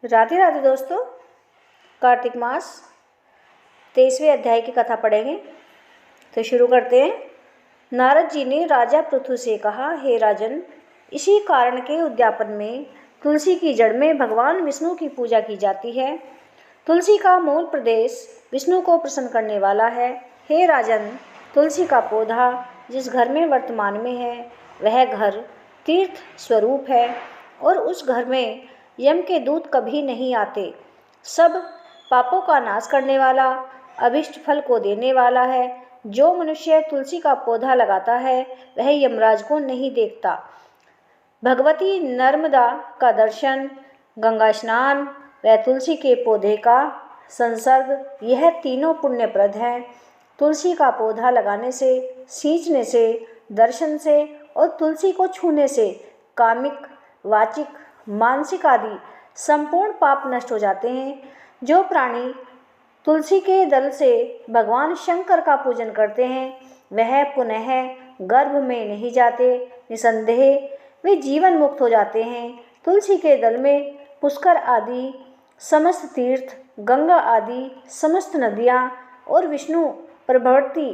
राधे राधे दोस्तों। कार्तिक मास 23वें अध्याय की कथा पढ़ेंगे, तो शुरू करते हैं। नारद जी ने राजा पृथु से कहा, हे राजन, इसी कारण के उद्यापन में तुलसी की जड़ में भगवान विष्णु की पूजा की जाती है। तुलसी का मूल प्रदेश विष्णु को प्रसन्न करने वाला है। हे राजन, तुलसी का पौधा जिस घर में वर्तमान में है वह घर तीर्थ स्वरूप है और उस घर में यम के दूत कभी नहीं आते। सब पापों का नाश करने वाला, अभिष्ट फल को देने वाला है। जो मनुष्य तुलसी का पौधा लगाता है वह यमराज को नहीं देखता। भगवती नर्मदा का दर्शन, गंगा स्नान व तुलसी के पौधे का संसर्ग, यह तीनों पुण्यप्रद हैं। तुलसी का पौधा लगाने से, सींचने से, दर्शन से और तुलसी को छूने से कामिक, वाचिक, मानसिक आदि संपूर्ण पाप नष्ट हो जाते हैं। जो प्राणी तुलसी के दल से भगवान शंकर का पूजन करते हैं वह पुनः गर्भ में नहीं जाते। निसंदेह वे जीवन मुक्त हो जाते हैं। तुलसी के दल में पुष्कर आदि समस्त तीर्थ, गंगा आदि समस्त नदियाँ और विष्णु प्रभृति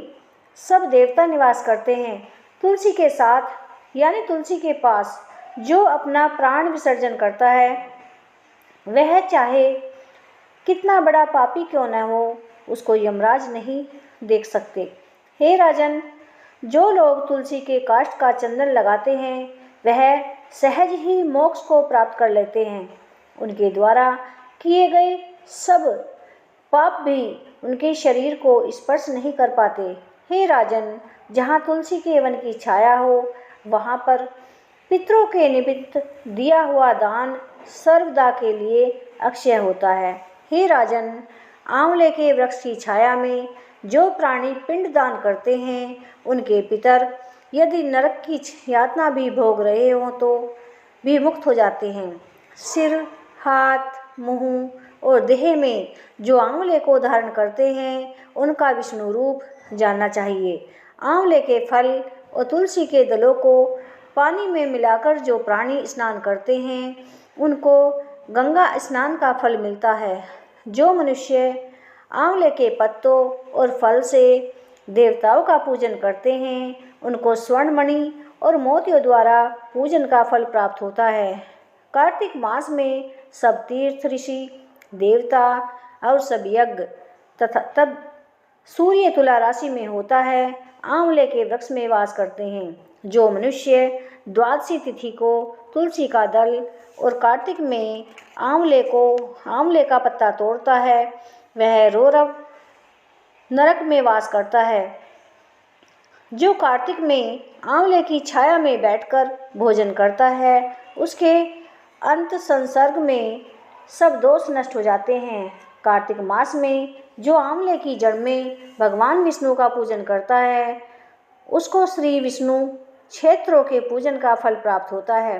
सब देवता निवास करते हैं। तुलसी के साथ यानी तुलसी के पास जो अपना प्राण विसर्जन करता है वह चाहे कितना बड़ा पापी क्यों न हो, उसको यमराज नहीं देख सकते। हे राजन, जो लोग तुलसी के काष्ठ का चंदन लगाते हैं वह सहज ही मोक्ष को प्राप्त कर लेते हैं। उनके द्वारा किए गए सब पाप भी उनके शरीर को स्पर्श नहीं कर पाते। हे राजन, जहाँ तुलसी के वन की छाया हो वहाँ पर पितरों के निमित्त दिया हुआ दान सर्वदा के लिए अक्षय होता है। हे राजन, आंवले के वृक्ष की छाया में जो प्राणी पिंड दान करते हैं उनके पितर यदि नरक की यातना भी भोग रहे हों तो भी मुक्त हो जाते हैं। सिर, हाथ, मुंह और देह में जो आंवले को धारण करते हैं उनका विष्णु रूप जानना चाहिए। आंवले के फल और तुलसी के दलों को पानी में मिलाकर जो प्राणी स्नान करते हैं उनको गंगा स्नान का फल मिलता है। जो मनुष्य आंवले के पत्तों और फल से देवताओं का पूजन करते हैं उनको स्वर्णमणि और मोतियों द्वारा पूजन का फल प्राप्त होता है। कार्तिक मास में सब तीर्थ, ऋषि, देवता और सब यज्ञ तथा तब सूर्य तुला राशि में होता है, आंवले के वृक्ष में वास करते हैं। जो मनुष्य द्वादशी तिथि को तुलसी का दल और कार्तिक में आंवले का पत्ता तोड़ता है वह रौरव नरक में वास करता है। जो कार्तिक में आंवले की छाया में बैठकर भोजन करता है उसके अंत संसर्ग में सब दोष नष्ट हो जाते हैं। कार्तिक मास में जो आंवले की जड़ में भगवान विष्णु का पूजन करता है उसको श्री विष्णु क्षेत्रों के पूजन का फल प्राप्त होता है।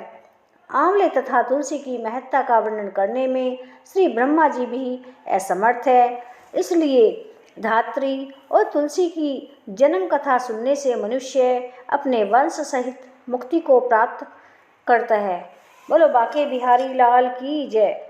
आंवले तथा तुलसी की महत्ता का वर्णन करने में श्री ब्रह्मा जी भी असमर्थ है। इसलिए धात्री और तुलसी की जन्म कथा सुनने से मनुष्य अपने वंश सहित मुक्ति को प्राप्त करता है। बोलो बांके बिहारी लाल की जय।